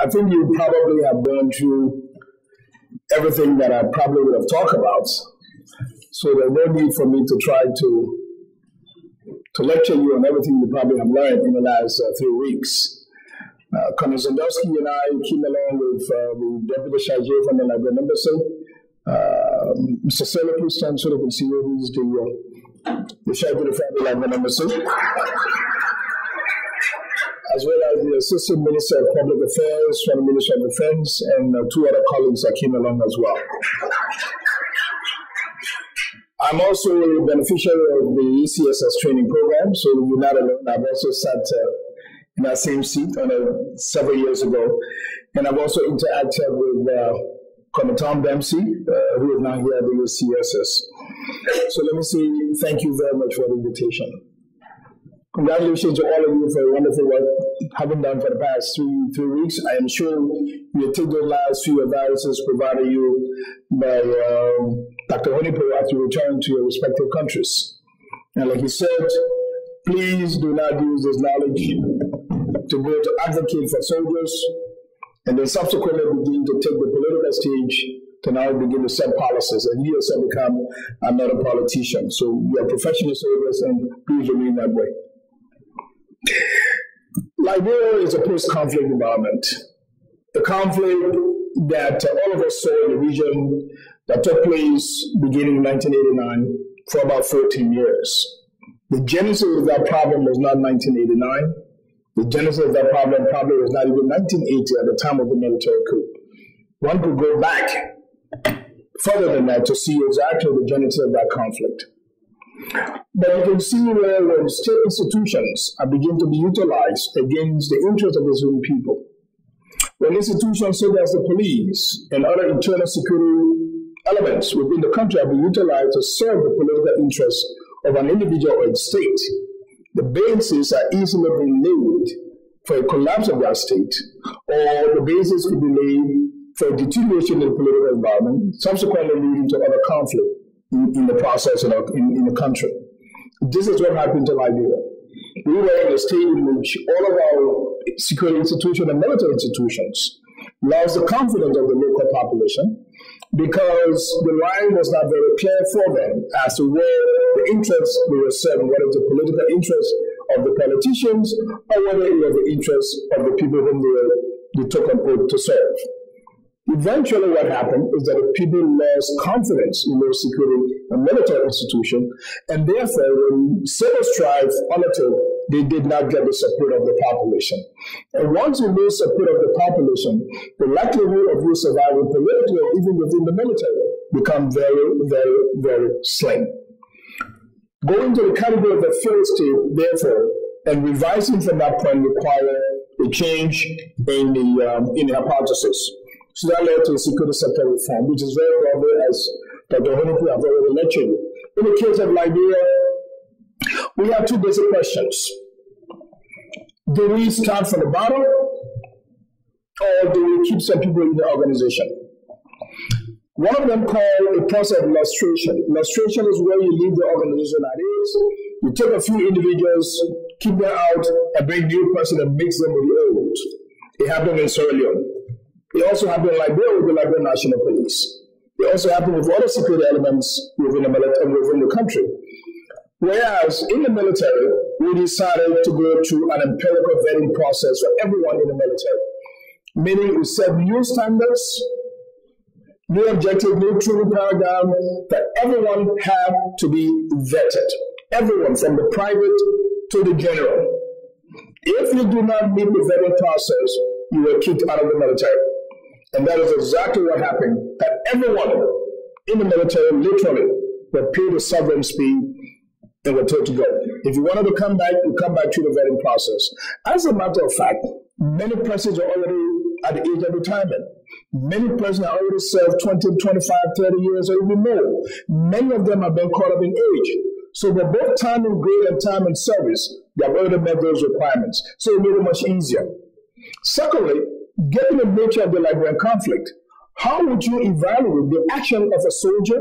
I think you probably have gone through everything that I probably would have talked about. So there's no need for me to try to lecture you on everything you probably have learned in the last 3 weeks. Colonel Zendowski and I came along with the Deputy Chargé from the Liberian Embassy. Mr. Sailor, please stand so they can see who is the Chargé from the Liberian Embassy. As well as the Assistant Minister of Public Affairs from the Ministry of Defense and 2 other colleagues that came along as well. I'm also a beneficiary of the ACSS training program, so you're not alone. I've also sat in that same seat several years ago. And I've also interacted with Colonel Tom Dempsey, who is now here at the ACSS. So let me say thank you very much for the invitation. Congratulations to all of you for the wonderful work having done for the past three weeks. I am sure you'll take those last few advices provided you by Dr. Honipo as you return to your respective countries. And like he said, please do not use this knowledge to go to advocate for soldiers and then subsequently begin to take the political stage to now begin to set policies and you yourself become another politician. So you are professional soldiers and please remain that way. Liberia is a post-conflict environment. The conflict that all of us saw in the region that took place beginning in 1989 for about 14 years. The genesis of that problem was not 1989. The genesis of that problem probably was not even 1980 at the time of the military coup. One could go back further than that to see exactly the genesis of that conflict. But you can see where when state institutions are beginning to be utilized against the interests of the own people, when institutions such as the police and other internal security elements within the country are being utilized to serve the political interests of an individual or a state, the basis are easily being laid for a collapse of that state, or the basis could be laid for a deterioration in the political environment, subsequently leading to other conflict in the process in the country. This is what happened to Liberia. We were in a state in which all of our security institutions and military institutions lost the confidence of the local population because the line was not very clear for them as to where the interests they were serving, whether it's the political interests of the politicians or whether it was the interests of the people whom they took on oath to serve. Eventually what happened is that the people lost confidence in those security and military institutions, and therefore when civil strife undertook, they did not get the support of the population. And once you lose support of the population, the likelihood of you surviving politically or even within the military become very, very, very slim. Going to the category of the failed state, therefore, and revising from that point require a change in the hypothesis. So that led to security sector reform, which is very broadly, as Dr. Honipo have already lectured you. In the case of Liberia, we have 2 basic questions. Do we start from the bottom, or do we keep some people in the organization? One of them called a process of lustration. Lustration is where you leave the organization that is. You take a few individuals, keep them out, and bring a new person and mix them with the old. It happened in Sierra Leone. It also happened in Liberia with the Liberian National Police. It also happened with other security elements within the country. Whereas in the military, we decided to go through an empirical vetting process for everyone in the military. Meaning we set new standards, new objective, new training paradigm that everyone had to be vetted. Everyone from the private to the general. If you do not meet the vetting process, you were kicked out of the military. And that is exactly what happened, that everyone in the military literally were paid a sovereign speed and were told to go. If you wanted to come back, you come back through the vetting process. As a matter of fact, many persons are already at the age of retirement. Many persons are already served 20, 25, 30 years or even more. Many of them have been caught up in age. So for both time in grade and time in service, they have already met those requirements. So it made it much easier. Secondly, given the nature of the Liberian conflict, how would you evaluate the action of a soldier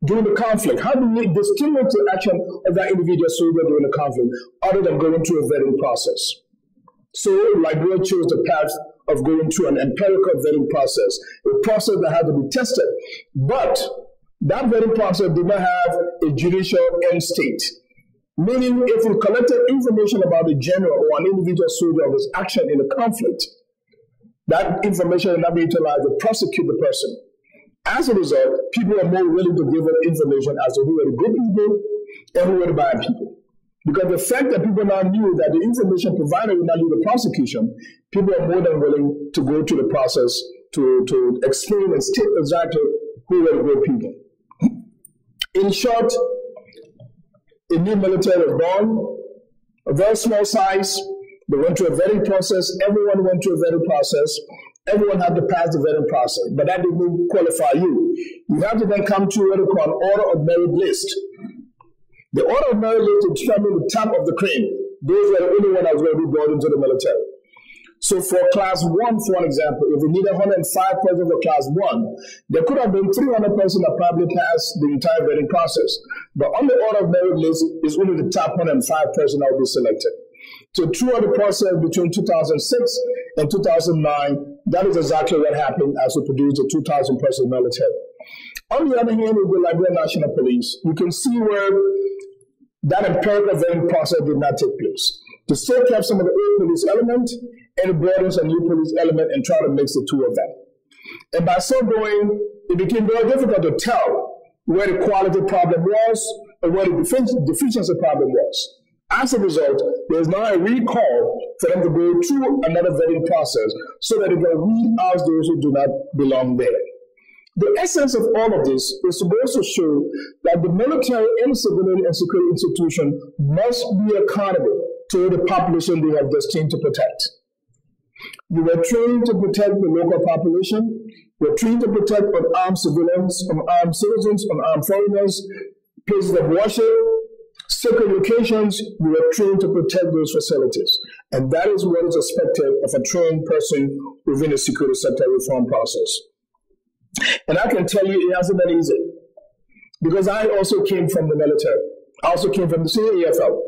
during the conflict? How do you distinguish the action of that individual soldier during the conflict other than going through a vetting process? So Liberia chose the path of going through an empirical vetting process, a process that had to be tested. But that vetting process did not have a judicial end state. Meaning, if we collected information about a general or an individual soldier of his action in a conflict, that information will not be utilized to prosecute the person. As a result, people are more willing to give us information as to who were the good people and who were the bad people. Because the fact that people now knew that the information provided would not lead to prosecution, people are more than willing to go through the process to explain and state exactly who were the good people. In short, a new military was born, a very small size. They went through a vetting process. Everyone went through a vetting process. Everyone had to pass the vetting process, but that didn't qualify you. You have to then come to what we call an order of merit list. The order of merit list determined the top of the cream. Those were the only ones that was going to be brought into the military. So for class 1, for an example, if we needed 105 persons for class 1, there could have been 300 persons that probably passed the entire vetting process. But on the order of merit list is only the top 105 persons that will be selected. So throughout the process between 2006 and 2009, that is exactly what happened as we produced a 2,000-person military. On the other hand, with the Liberian National Police, you can see where that empirical vetting process did not take place. They still kept some of the old police element and brought in some new police element and try to mix the two of them. And by so doing, it became very difficult to tell where the quality problem was or where the deficiency problem was. As a result, there is now a recall for them to go through another vetting process so that they can weed out those who do not belong there. The essence of all of this is supposed to show that the military and civilian and security institution must be accountable to the population they are destined to protect. You were trained to protect the local population. You were trained to protect unarmed civilians, unarmed citizens, unarmed foreigners, places of worship, sacred locations. You were trained to protect those facilities. And that is what is expected of a trained person within the security sector reform process. And I can tell you it hasn't been easy. Because I also came from the military. I also came from the CAFL.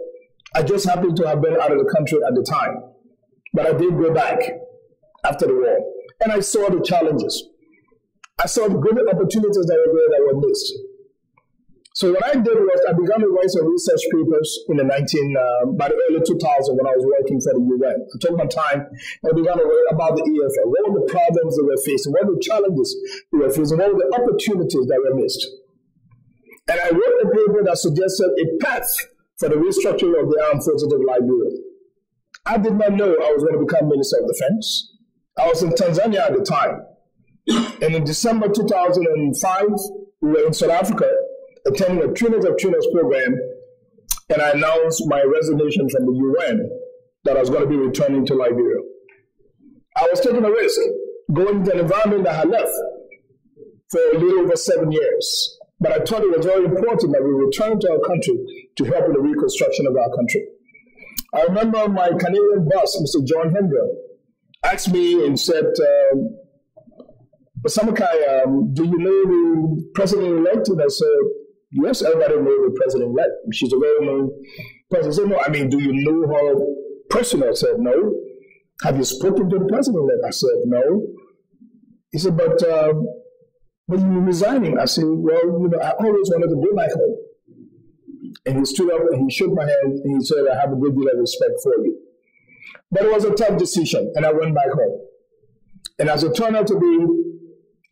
I just happened to have been out of the country at the time. But I did go back after the war. And I saw the challenges. I saw the good opportunities that were there that were missed. So what I did was I began to write some research papers in the by the early 2000s when I was working for the UN. I took my time and I began to write about the EFL. What were the problems they were facing? What were the challenges they were facing? What were the opportunities that were missed? And I wrote a paper that suggested a path for the restructuring of the armed forces of Liberia. I did not know I was going to become Minister of Defense. I was in Tanzania at the time. And in December 2005, we were in South Africa attending a Trainers of Trainers program, and I announced my resignation from the UN that I was going to be returning to Liberia. I was taking a risk, going to an environment that I had left for a little over 7 years. But I thought it was very important that we return to our country to help in the reconstruction of our country. I remember my Canadian boss, Mr. John Hendra, asked me and said, Samukai, do you know the president-elect? And I said, yes, everybody knows the president-elect. She's a well-known person. He said, no, I mean, do you know her personally? I said, no. Have you spoken to the president-elect? I said, no. He said, but you're resigning. I said, well, you know, I always wanted to go back home. And he stood up and he shook my hand and he said, I have a good deal of respect for you. But it was a tough decision, and I went back home. And as it turned out to be,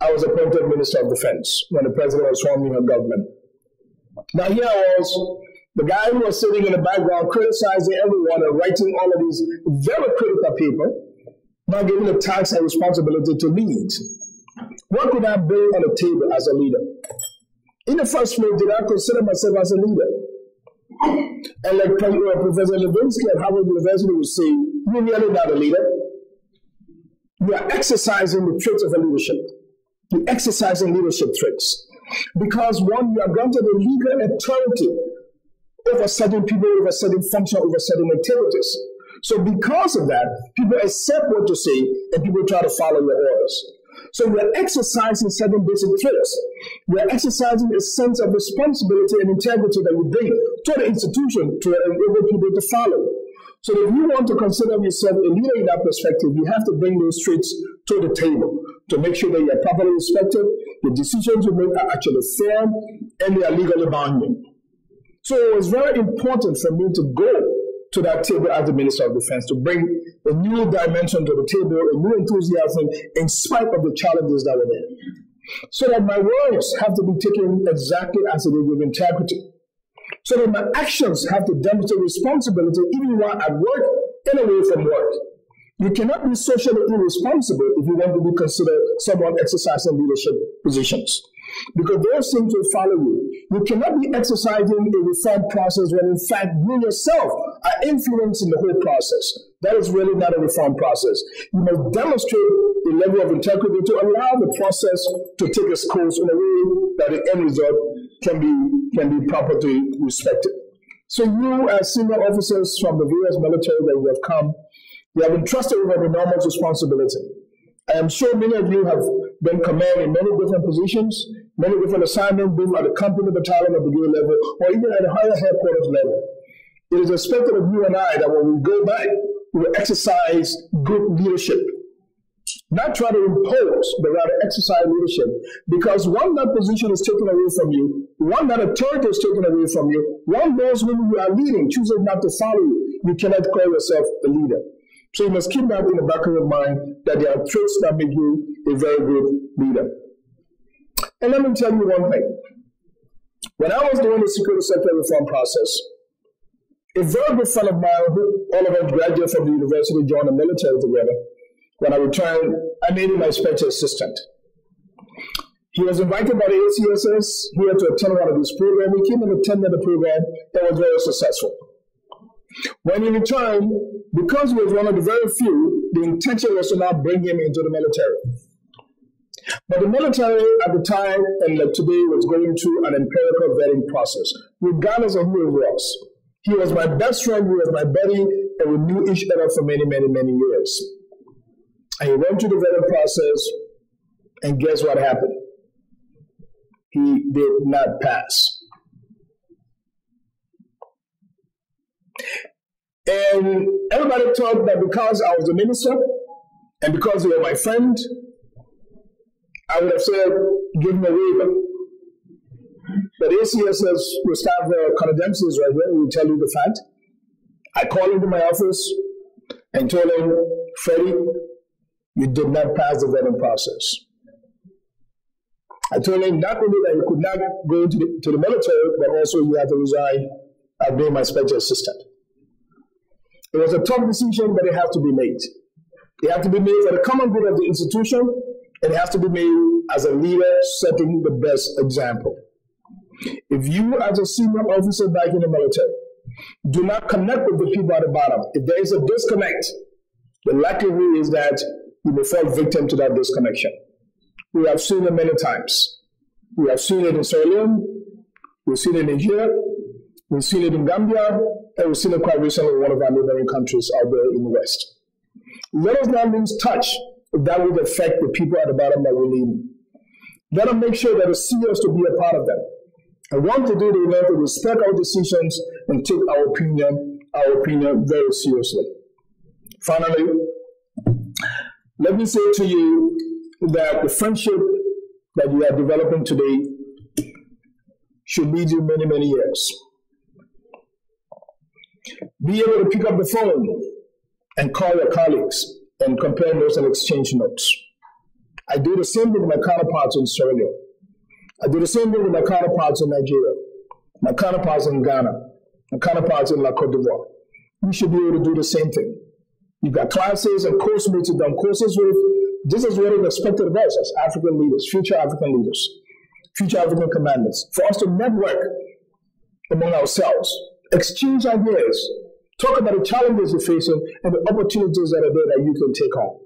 I was appointed Minister of Defense when the president was forming her government. Now here I was, the guy who was sitting in the background criticizing everyone and writing all of these very critical people, now given the task and responsibility to lead. What could I bring on the table as a leader? In the first place, did I consider myself as a leader? And like Professor Levinsky at Harvard University would say, you're really not a leader. You are exercising the traits of a leadership. You're exercising leadership traits. Because one, you are granted a legal authority over certain people, over certain functions, over certain activities. So because of that, people accept what you say and people try to follow your orders. So we are exercising certain basic traits. We are exercising a sense of responsibility and integrity that we bring to the institution to enable people to follow. So if you want to consider yourself a leader in that perspective, you have to bring those traits to the table to make sure that you're properly respected, the decisions you make are actually fair, and they are legally binding. So it was very important for me to go to that table as the Minister of Defense, to bring a new dimension to the table, a new enthusiasm in spite of the challenges that were there. So that my words have to be taken exactly as it is with integrity. So that my actions have to demonstrate responsibility even while at work and away from work. You cannot be socially irresponsible if you want to be considered someone exercising leadership positions, because those things will follow you. You cannot be exercising a reform process when in fact you yourself are influencing the whole process. That is really not a reform process. You must demonstrate a level of integrity to allow the process to take its course in a way that the end result can be properly respected. So you, as senior officers from the various military that you have come, you have been trusted with an enormous responsibility. I am sure many of you have been command in many different positions, many different assignments, both at the company, battalion, or brigade level, or even at the higher headquarters level. It is expected of you and I that when we go back, we will exercise good leadership. Not try to impose, but rather exercise leadership. Because one, that position is taken away from you. One, that authority is taken away from you. One, those whom you are leading chooses not to follow you. You cannot call yourself a leader. So you must keep that in the back of your mind, that there are traits that make you a very good leader. And let me tell you one thing. When I was doing the security sector reform process, a very good friend of mine, who all of us graduated from the university, joined the military together. When I returned, I made him my special assistant. He was invited by the ACSS here to attend one of these programs. He came and attended the program and was very successful. When he returned, because he was one of the very few, the intention was to now bring him into the military. But the military at the time and today was going through an empirical vetting process, regardless of who he was. He was my best friend, he was my buddy, and we knew each other for many, many, many years. And he went through the vetting process, and guess what happened? He did not pass. And everybody thought that because I was the minister, and because they were my friend, I would have said, give him a waiver. But ACSS will start the condemnations right there, will tell you the fact. I called into my office and told him, Freddie, you did not pass the vetting process. I told him not only that he could not go to the military, but also he had to resign as being my special assistant. It was a tough decision, but it had to be made. It had to be made for the common good of the institution, and it has to be made as a leader setting the best example. If you, as a senior officer back in the military, do not connect with the people at the bottom, if there is a disconnect, the likelihood is that you may fall victim to that disconnection. We have seen it many times. We have seen it in Sierra Leone, we've seen it in Nigeria, we've seen it in Gambia, and we've seen it quite recently in one of our neighboring countries out there in the West. Let us not lose touch if that would affect the people at the bottom that we're leading. Let us make sure that it's serious to be a part of them. And want to do the event to respect our decisions and take our opinion very seriously. Finally, let me say to you that the friendship that you are developing today should lead you many, many years. Be able to pick up the phone and call your colleagues and compare notes and exchange notes. I do the same thing with my counterparts in Sierra Leone. I do the same thing with my counterparts in Nigeria, my counterparts in Ghana, my counterparts in La Côte d'Ivoire. You should be able to do the same thing. You've got classes and course mates you've done courses with. This is what is expected of us as African leaders, future African leaders, future African commanders, for us to network among ourselves, exchange ideas, talk about the challenges you're facing and the opportunities that are there that you can take on.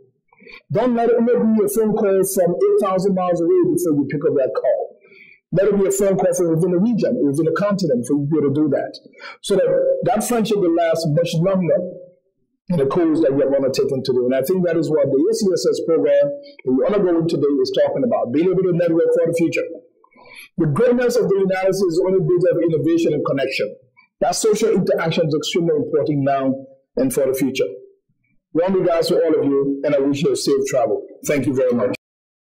Don't let it be a phone call from 8,000 miles away before you pick up that call. Let it be a phone call from within the region, within the continent, for you to be able to do that. So that friendship will last much longer in the course that you're going to take into do. And I think that is what the ACSS program that we're undergoing today is talking about, being able to network for the future. The greatness of the United States is only built on innovation and connection. That social interaction is extremely important now, and for the future. Warm regards to all of you, and I wish you a safe travel. Thank you very much.